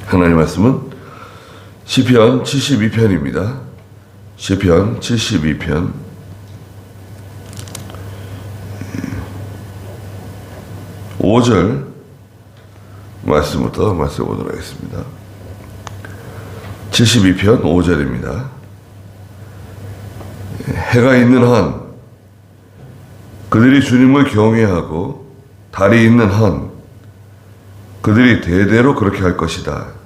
하나님 말씀은 시편 72편입니다. 시편 72편 5절 말씀부터 말씀해 보도록 하겠습니다. 72편 5절입니다. 해가 있는 한 그들이 주님을 경외하고 달이 있는 한 그들이 대대로 그렇게 할 것이다.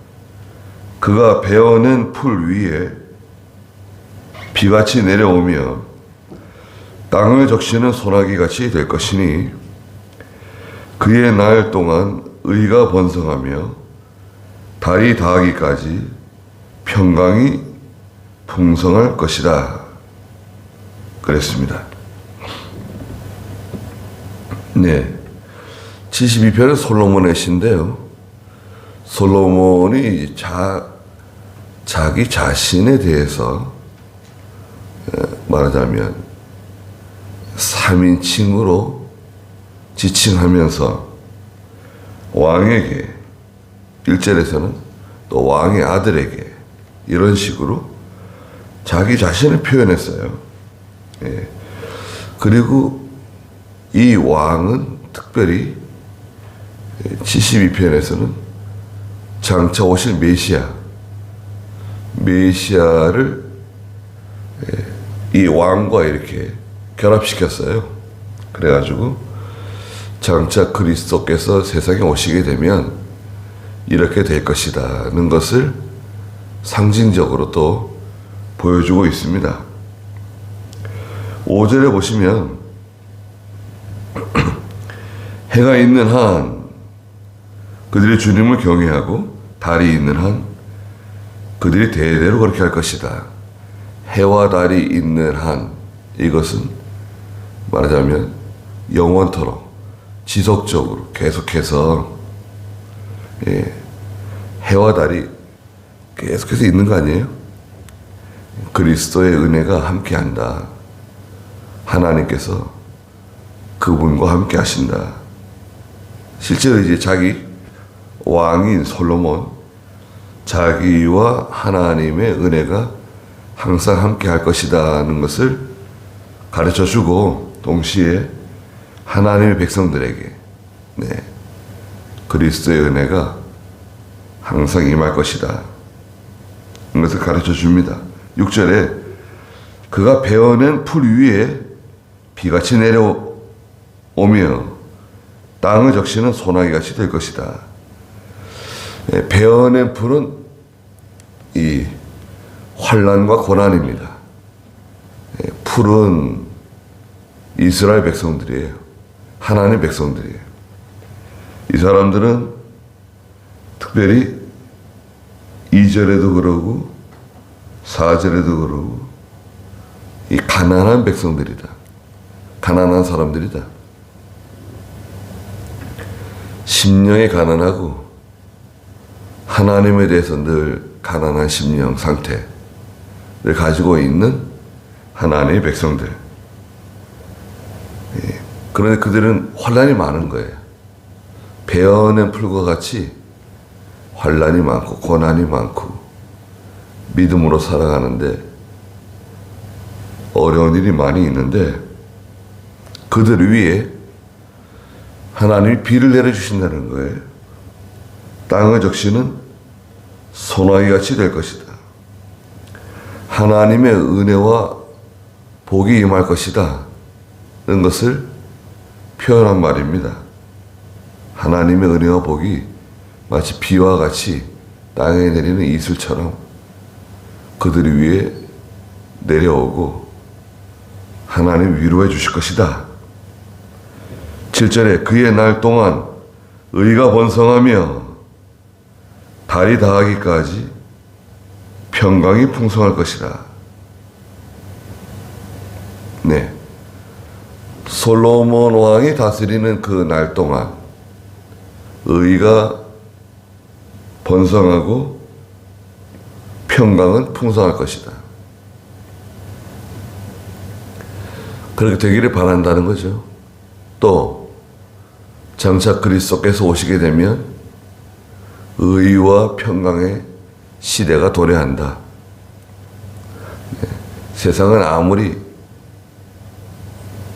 그가 베어낸 풀 위에 비같이 내려오며 땅을 적시는 소나기같이 될 것이니 그의 날 동안 의가 번성하며 달이 닿기까지 평강이 풍성할 것이다. 그랬습니다. 네, 72편은 솔로몬의 시인데요. 솔로몬이 자기 자신에 대해서 말하자면 3인칭으로 지칭하면서 왕에게 1절에서는 또 왕의 아들에게 이런 식으로 자기 자신을 표현했어요. 예. 그리고 이 왕은 특별히 72편에서는 장차 오실 메시아를 이 왕과 이렇게 결합시켰어요. 그래가지고 장차 그리스도께서 세상에 오시게 되면 이렇게 될 것이라는 것을 상징적으로 또 보여주고 있습니다. 5절에 보시면 해가 있는 한 그들이 주님을 경외하고 달이 있는 한 그들이 대대로 그렇게 할 것이다. 해와 달이 있는 한 이것은 말하자면 영원토록 지속적으로 계속해서 해와 달이 계속해서 있는 거 아니에요? 그리스도의 은혜가 함께한다. 하나님께서 그분과 함께 하신다. 실제로 이제 자기 왕인 솔로몬 자기와 하나님의 은혜가 항상 함께 할 것이라는 것을 가르쳐 주고 동시에 하나님의 백성들에게 그리스도의 은혜가 항상 임할 것이다. 이것을 가르쳐 줍니다. 6절에 그가 베어낸 풀 위에 비같이 내려오며 땅을 적시는 소나기같이 될 것이다. 베어낸 풀은 이 환난과 고난입니다. 풀은 이스라엘 백성들이에요. 하나님의 백성들이에요. 이 사람들은 특별히 2절에도 그러고 4절에도 그러고 이 가난한 백성들이다. 가난한 사람들이다. 심령이 가난하고 하나님에 대해서 늘 가난한 심령 상태를 가지고 있는 하나님의 백성들. 그런데 그들은 환난이 많은 거예요. 베어낸 풀과 같이 환난이 많고 고난이 많고 믿음으로 살아가는데 어려운 일이 많이 있는데 그들 위에 하나님이 비를 내려주신다는 거예요. 땅을 적시는 소나기같이 될 것이다. 하나님의 은혜와 복이 임할 것이다. 이런 것을 표현한 말입니다. 하나님의 은혜와 복이 마치 비와 같이 땅에 내리는 이슬처럼 그들 위에 내려오고 하나님 위로해 주실 것이다. 7절에 그의 날 동안 의가 번성하며 달이 닿기까지 평강이 풍성할 것이다. 네, 솔로몬 왕이 다스리는 그 날 동안 의가 번성하고 평강은 풍성할 것이다. 그렇게 되기를 바란다는 거죠. 또 장차 그리스도께서 오시게 되면 의와 평강의 시대가 도래한다. 세상은 아무리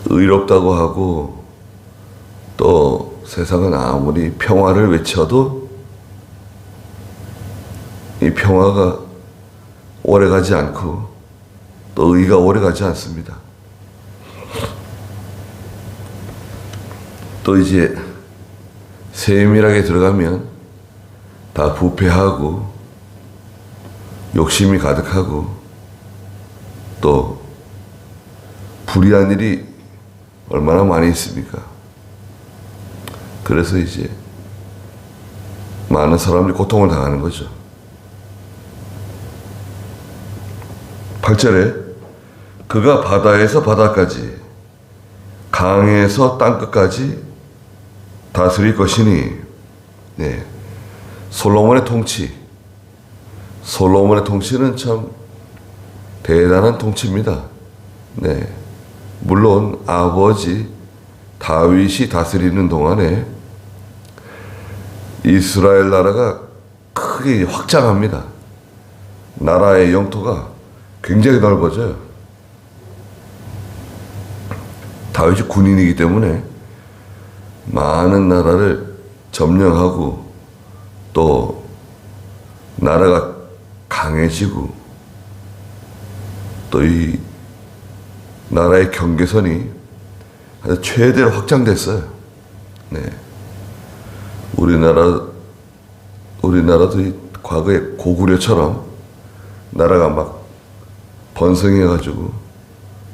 의롭다고 하고 또 세상은 아무리 평화를 외쳐도 이 평화가 오래가지 않고 또 의가 오래가지 않습니다. 또 이제 세밀하게 들어가면 다 부패하고 욕심이 가득하고 또 불의한 일이 얼마나 많이 있습니까? 그래서 이제 많은 사람들이 고통을 당하는 거죠. 8절에 그가 바다에서 바다까지 강에서 땅끝까지 다스릴 것이니, 네. 솔로몬의 통치는 참 대단한 통치입니다. 네. 물론 아버지 다윗이 다스리는 동안에 이스라엘 나라가 크게 확장합니다. 나라의 영토가 굉장히 넓어져요. 다윗이 군인이기 때문에 많은 나라를 점령하고 또 나라가 강해지고 또 이 나라의 경계선이 아주 최대로 확장됐어요. 네. 우리나라도 이 과거에 고구려처럼 나라가 막 번성해가지고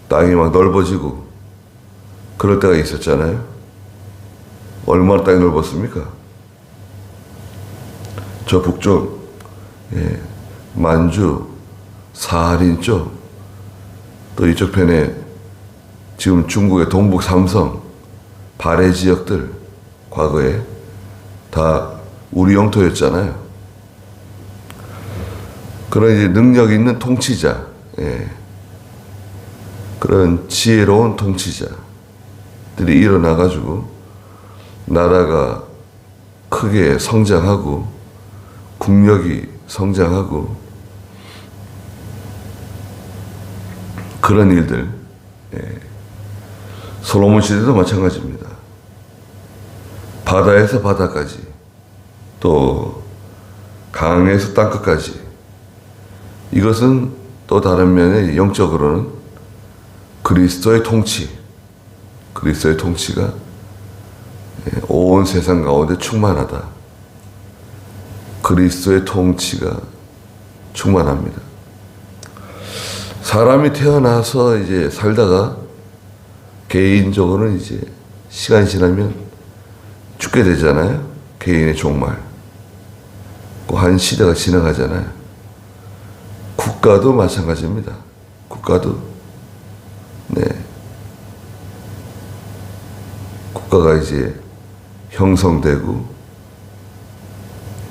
땅이 막 넓어지고 그럴 때가 있었잖아요. 얼마나 땅이 넓었습니까? 저 북쪽, 만주, 사하린 쪽, 또 이쪽 편에 지금 중국의 동북 삼성, 발해 지역들 과거에 다 우리 영토였잖아요. 그런 이제 능력 있는 통치자, 그런 지혜로운 통치자들이 일어나가지고 나라가 크게 성장하고 국력이 성장하고 그런 일들, 솔로몬 시대도 마찬가지입니다. 바다에서 바다까지 또 강에서 땅끝까지 이것은 또 다른 면에 영적으로는 그리스도의 통치가 온 세상 가운데 충만하다. 그리스도의 통치가 충만합니다. 사람이 태어나서 이제 살다가 개인적으로는 이제 시간이 지나면 죽게 되잖아요. 개인의 종말. 한 시대가 지나가잖아요. 국가도 마찬가지입니다. 국가도 국가가 이제 형성되고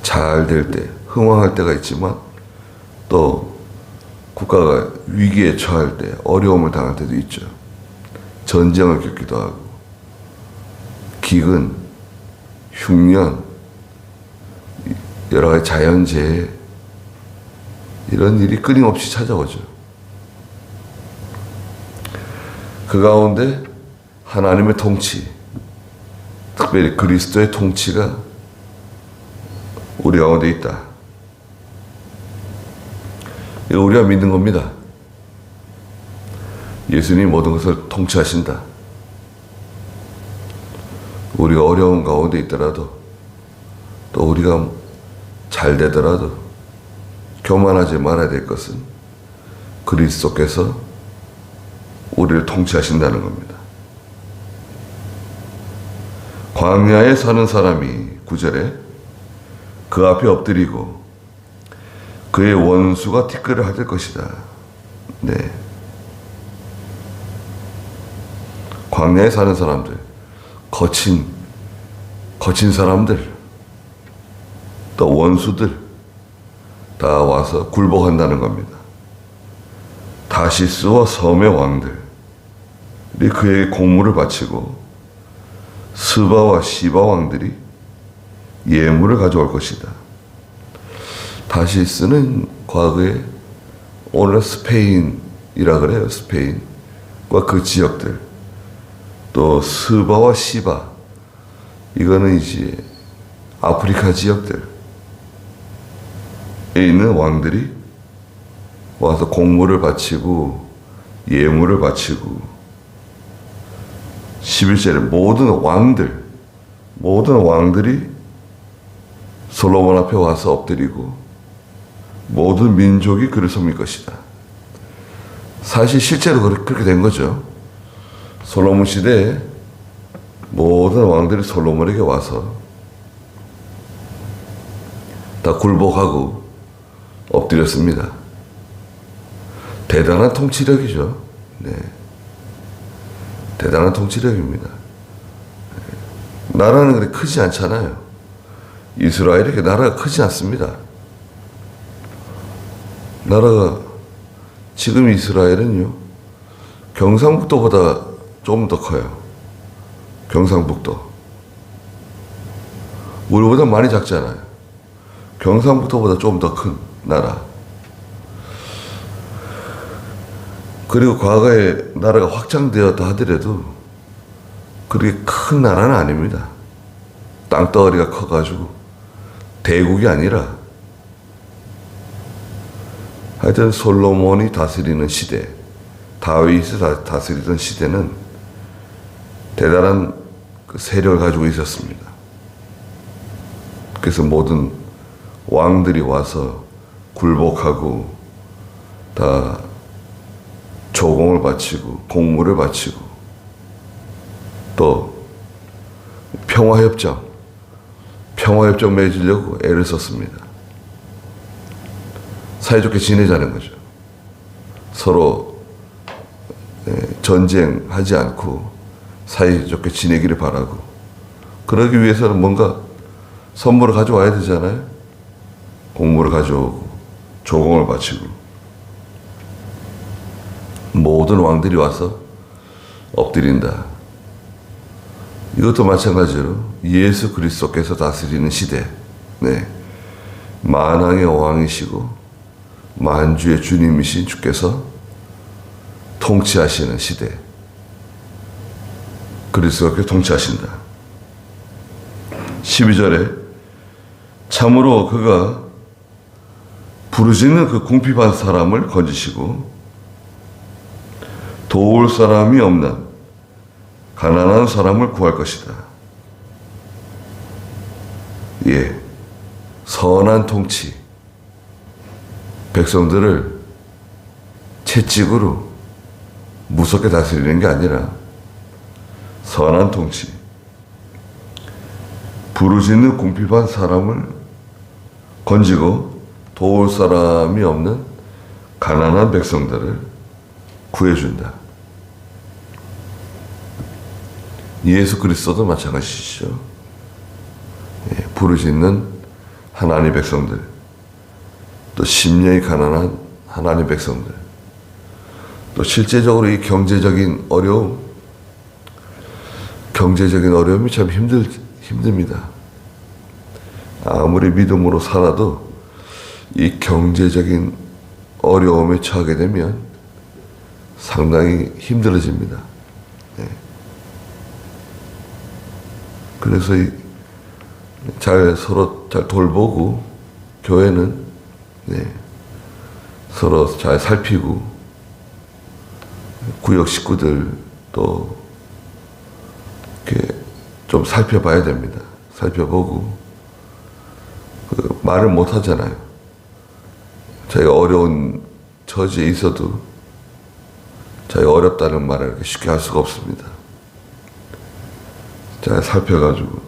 잘 될 때, 흥왕할 때가 있지만 또 국가가 위기에 처할 때, 어려움을 당할 때도 있죠. 전쟁을 겪기도 하고 기근, 흉년, 여러 가지 자연재해 이런 일이 끊임없이 찾아오죠. 그 가운데 하나님의 통치, 특별히 그리스도의 통치가 우리 가운데 있다. 이거 우리가 믿는 겁니다. 예수님이 모든 것을 통치하신다. 우리가 어려운 가운데 있더라도 또 우리가 잘 되더라도 교만하지 말아야 될 것은 그리스도께서 우리를 통치하신다는 겁니다. 광야에 사는 사람이 9절에 그 앞에 엎드리고 그의 원수가 티끌을 핥을 것이다. 네. 광야에 사는 사람들, 거친 사람들, 또 원수들 다 와서 굴복한다는 겁니다. 다시스와 섬의 왕들이 그에게 공물을 바치고 스바와 시바 왕들이 예물을 가져올 것이다. 다시스는 과거에 오늘 스페인이라 그래요. 스페인과 그 지역들, 또 스바와 시바, 이거는 이제 아프리카 지역들에 있는 왕들이 와서 공물을 바치고 예물을 바치고, 11절에 모든 왕들이 솔로몬 앞에 와서 엎드리고 모든 민족이 그를 섬길 것이다. 사실 실제로 그렇게 된 거죠. 솔로몬 시대에 모든 왕들이 솔로몬에게 와서 다 굴복하고 엎드렸습니다. 대단한 통치력이죠. 네. 대단한 통치력입니다. 나라는 그렇게 크지 않잖아요. 이스라엘이 이렇게 나라가 크지 않습니다. 나라가, 지금 이스라엘은요, 경상북도보다 좀 더 커요. 경상북도. 우리보다 많이 작잖아요. 경상북도보다 좀 더 큰 나라. 그리고 과거에 나라가 확장되었다 하더라도 그렇게 큰 나라는 아닙니다. 땅덩어리가 커가지고 대국이 아니라, 하여튼 솔로몬이 다스리는 시대, 다윗이 다스리던 시대는 대단한 그 세력을 가지고 있었습니다. 그래서 모든 왕들이 와서 굴복하고 다 조공을 바치고 공물을 바치고, 또 평화협정 맺으려고 애를 썼습니다. 사이좋게 지내자는 거죠. 서로 전쟁하지 않고 사이좋게 지내기를 바라고, 그러기 위해서는 뭔가 선물을 가져와야 되잖아요. 공물을 가져오고 조공을 바치고, 모든 왕들이 와서 엎드린다. 이것도 마찬가지로 예수 그리스도께서 다스리는 시대, 네, 만왕의 왕이시고 만주의 주님이신 주께서 통치하시는 시대, 그리스도께서 통치하신다. 12절에 참으로 그가 부르짖는 그 궁핍한 사람을 건지시고 도울 사람이 없는 가난한 사람을 구할 것이다. 예, 선한 통치, 백성들을 채찍으로 무섭게 다스리는 게 아니라 선한 통치, 부르짖는 궁핍한 사람을 건지고 도울 사람이 없는 가난한 백성들을 구해준다. 예수 그리스도도 마찬가지시죠. 예, 부르짖는 하나님의 백성들, 또 심령이 가난한 하나님의 백성들, 또 실제적으로 이 경제적인 어려움이 참 힘듭니다. 아무리 믿음으로 살아도 이 경제적인 어려움에 처하게 되면 상당히 힘들어집니다. 네. 그래서 서로 잘 돌보고, 교회는 서로 잘 살피고, 구역 식구들 또 이렇게 좀 살펴봐야 됩니다. 살펴보고, 말을 못 하잖아요. 자기가 어려운 처지에 있어도 자기가 어렵다는 말을 이렇게 쉽게 할 수가 없습니다. 잘 살펴가지고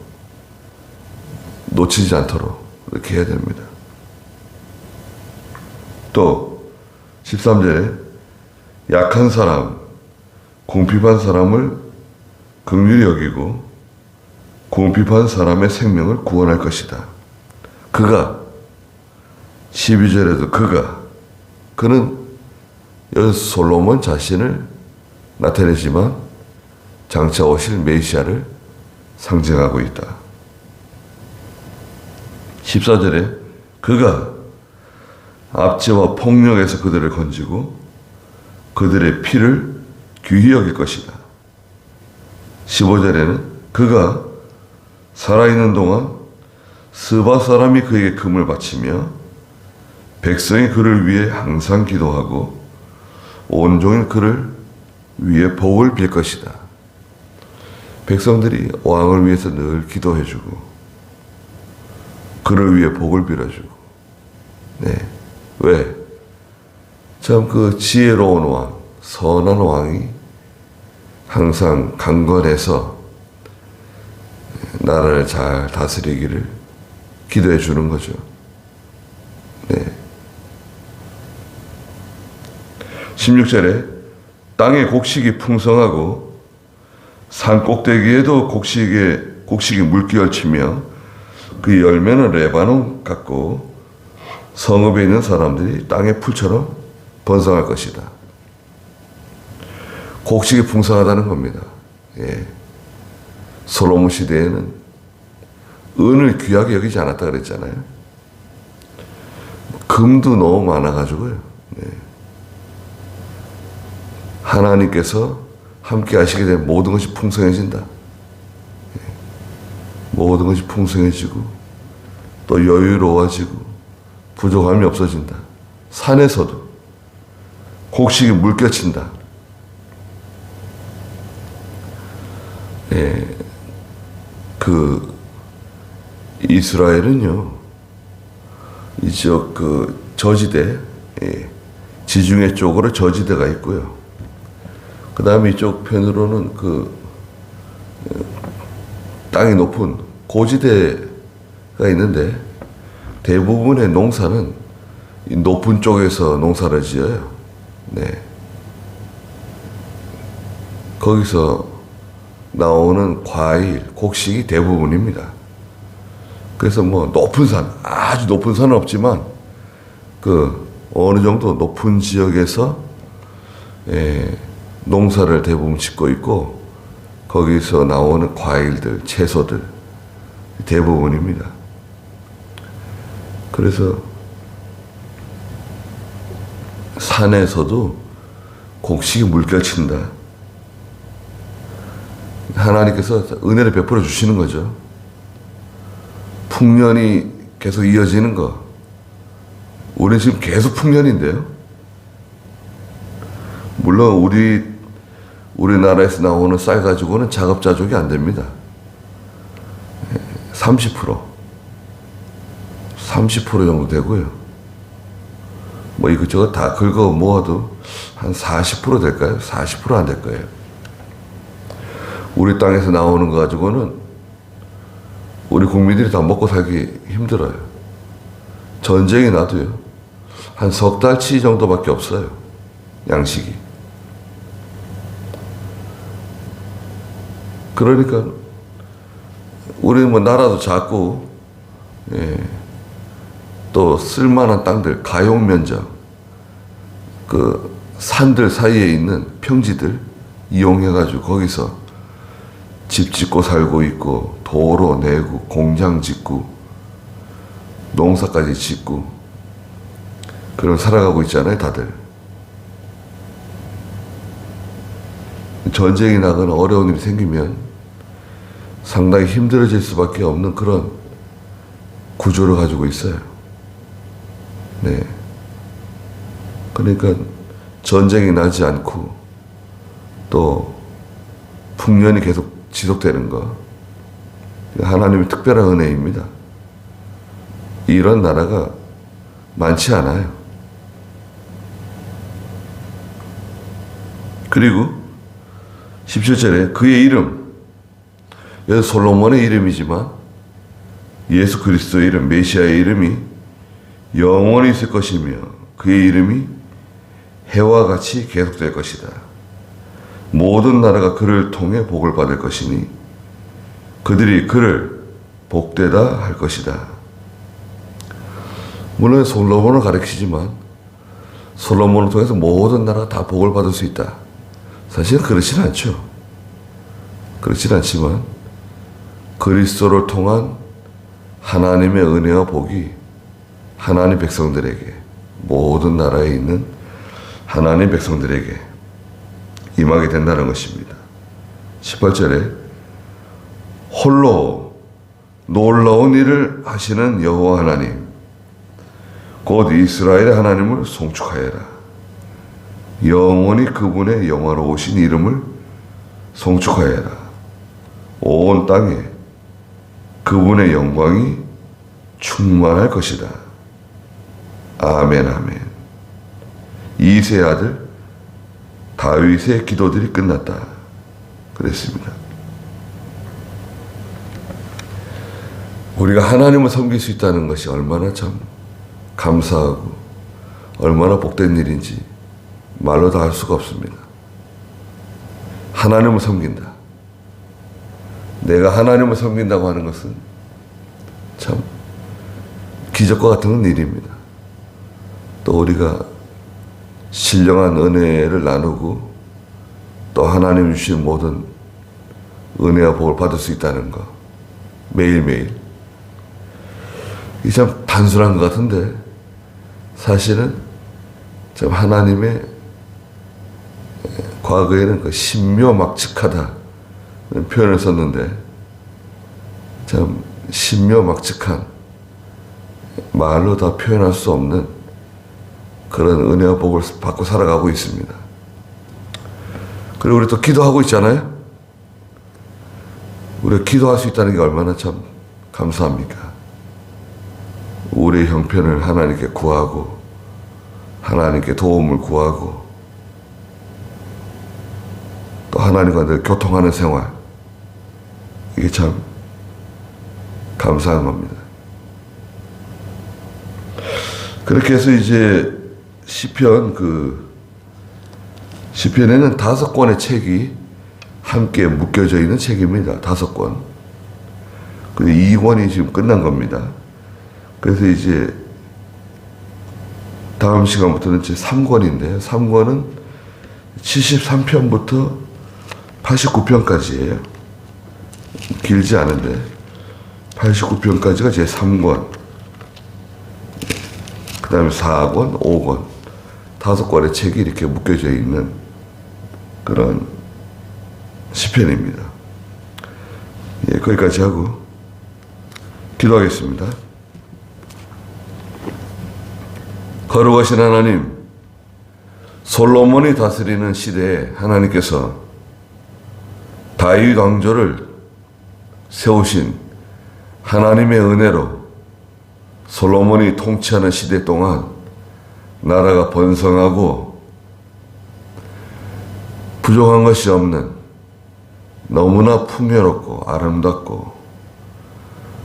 놓치지 않도록 이렇게 해야 됩니다. 또 13절에 약한 사람, 궁핍한 사람을 긍휼히 여기고 궁핍한 사람의 생명을 구원할 것이다. 그가, 12절에도 그는 여기서 솔로몬 자신을 나타내지만 장차 오실 메시아를 상징하고 있다. 14절에 그가 압제와 폭력에서 그들을 건지고 그들의 피를 귀히 여길 것이다. 15절에는 그가 살아있는 동안 스바 사람이 그에게 금을 바치며 백성이 그를 위해 항상 기도하고 온종일 그를 위해 복을 빌 것이다. 백성들이 왕을 위해서 늘 기도해주고 그를 위해 복을 빌어주고, 네. 왜? 참 그 지혜로운 왕, 선한 왕이 항상 강건해서 나라를 잘 다스리기를 기도해 주는 거죠. 네. 16절에 땅의 곡식이 풍성하고 산 꼭대기에도 곡식이 물결치며 그 열매는 레바논 같고 성읍에 있는 사람들이 땅의 풀처럼 번성할 것이다. 곡식이 풍성하다는 겁니다. 예. 솔로몬 시대에는 은을 귀하게 여기지 않았다 그랬잖아요. 금도 너무 많아가지고요. 네. 하나님께서 함께 하시게 되면 모든 것이 풍성해진다. 예. 모든 것이 풍성해지고 또 여유로워지고 부족함이 없어진다. 산에서도 곡식이 물결친다. 예, 그 이스라엘은요, 이쪽 그 저지대, 예, 지중해 쪽으로 저지대가 있고요. 그 다음에 이쪽 편으로는 그 땅이 높은 고지대가 있는데 대부분의 농사는 이 높은 쪽에서 농사를 지어요. 네. 거기서 나오는 과일, 곡식이 대부분입니다. 그래서 뭐 높은 산, 아주 높은 산은 없지만 그 어느 정도 높은 지역에서 농사를 대부분 짓고 있고 거기서 나오는 과일들, 채소들 대부분입니다. 그래서 산에서도 곡식이 물결친다. 하나님께서 은혜를 베풀어 주시는 거죠. 풍년이 계속 이어지는 거. 우리는 지금 계속 풍년인데요. 물론 우리나라에서 나오는 쌀 가지고는 자급자족이 안 됩니다. 30% 정도 되고요. 뭐 이것저것 다 긁어 모아도 한 40% 될까요? 40% 안 될 거예요. 우리 땅에서 나오는 거 가지고는 우리 국민들이 다 먹고 살기 힘들어요. 전쟁이 나도요. 한 석 달치 정도밖에 없어요. 양식이. 그러니까 우리는 뭐 나라도 작고, 예, 또 쓸만한 땅들, 가용 면적, 그 산들 사이에 있는 평지들 이용해가지고 거기서 집 짓고 살고 있고, 도로 내고, 공장 짓고, 농사까지 짓고, 그럼 살아가고 있잖아요, 다들. 전쟁이 나거나 어려운 일이 생기면 상당히 힘들어질 수밖에 없는 그런 구조를 가지고 있어요. 네. 그러니까 전쟁이 나지 않고 또 풍년이 계속 지속되는 거, 하나님의 특별한 은혜입니다. 이런 나라가 많지 않아요. 그리고 17절에 그의 이름, 여기 솔로몬의 이름이지만 예수 그리스도의 이름, 메시아의 이름이 영원히 있을 것이며 그의 이름이 해와 같이 계속될 것이다. 모든 나라가 그를 통해 복을 받을 것이니 그들이 그를 복되다 할 것이다. 물론 솔로몬을 가리키지만 솔로몬을 통해서 모든 나라가 다 복을 받을 수 있다. 사실은 그렇진 않죠. 그렇진 않지만 그리스도를 통한 하나님의 은혜와 복이 하나님 백성들에게, 모든 나라에 있는 하나님 백성들에게 임하게 된다는 것입니다. 18절에 홀로 놀라운 일을 하시는 여호와 하나님 곧 이스라엘의 하나님을 송축하여라. 영원히 그분의 영화로우신 이름을 송축하여라. 온 땅에 그분의 영광이 충만할 것이다. 아멘 아멘. 이새의 아들 다윗의 기도들이 끝났다. 그랬습니다. 우리가 하나님을 섬길 수 있다는 것이 얼마나 참 감사하고 얼마나 복된 일인지 말로 다 할 수가 없습니다. 하나님을 섬긴다. 내가 하나님을 섬긴다고 하는 것은 참 기적과 같은 일입니다. 또 우리가 신령한 은혜를 나누고 또 하나님 주신 모든 은혜와 복을 받을 수 있다는 것 매일매일 이 참 단순한 것 같은데 사실은 참 하나님의 과거에는 그 신묘막측하다 표현을 썼는데 참 신묘막측한 말로 다 표현할 수 없는 그런 은혜와 복을 받고 살아가고 있습니다. 그리고 우리 또 기도하고 있잖아요. 우리가 기도할 수 있다는 게 얼마나 참 감사합니까? 우리의 형편을 하나님께 구하고 하나님께 도움을 구하고 또 하나님과 늘 교통하는 생활 이게 참 감사한 겁니다. 그렇게 해서 이제 시편에는 5권의 책이 함께 묶여져 있는 책입니다. 5권. 그 2권이 지금 끝난 겁니다. 그래서 이제 다음 시간부터는 이제 3권인데요. 3권은 73편부터 89편까지예요. 길지 않은데 89편까지가 제 3권. 그 다음에 4권, 5권 5권의 책이 이렇게 묶여져 있는 그런 시편입니다. 예, 거기까지 하고 기도하겠습니다. 거룩하신 하나님, 솔로몬이 다스리는 시대에 하나님께서 다윗 왕조를 세우신 하나님의 은혜로 솔로몬이 통치하는 시대 동안 나라가 번성하고 부족한 것이 없는 너무나 풍요롭고 아름답고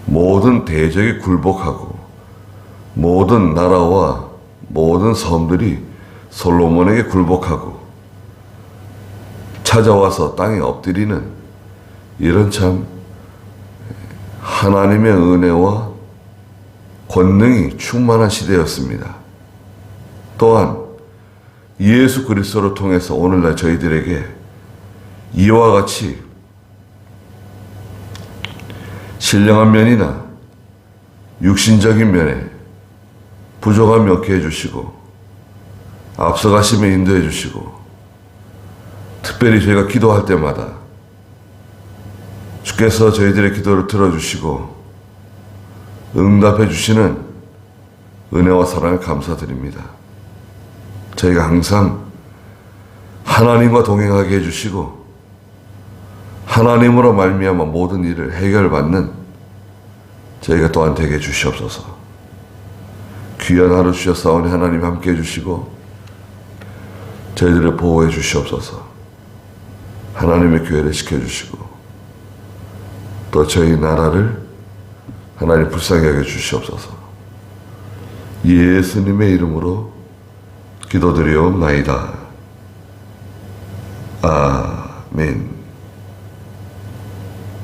모든 대적이 굴복하고 모든 나라와 모든 섬들이 솔로몬에게 굴복하고 찾아와서 땅에 엎드리는 이런 참 하나님의 은혜와 권능이 충만한 시대였습니다. 또한 예수 그리스도를 통해서 오늘날 저희들에게 이와 같이 신령한 면이나 육신적인 면에 부족함이 없게 해주시고 앞서가심에 인도해 주시고 특별히 저희가 기도할 때마다 주께서 저희들의 기도를 들어주시고 응답해 주시는 은혜와 사랑을 감사드립니다. 저희가 항상 하나님과 동행하게 해주시고 하나님으로 말미암아 모든 일을 해결받는 저희가 또한 되게 해주시옵소서. 귀한 하루 주셨사오니 하나님 함께 해주시고 저희들을 보호해 주시옵소서. 하나님의 교회를 지켜주시고 또 저희 나라를 하나님 불쌍히 하게 주시옵소서. 예수님의 이름으로 기도드리옵나이다. 아멘.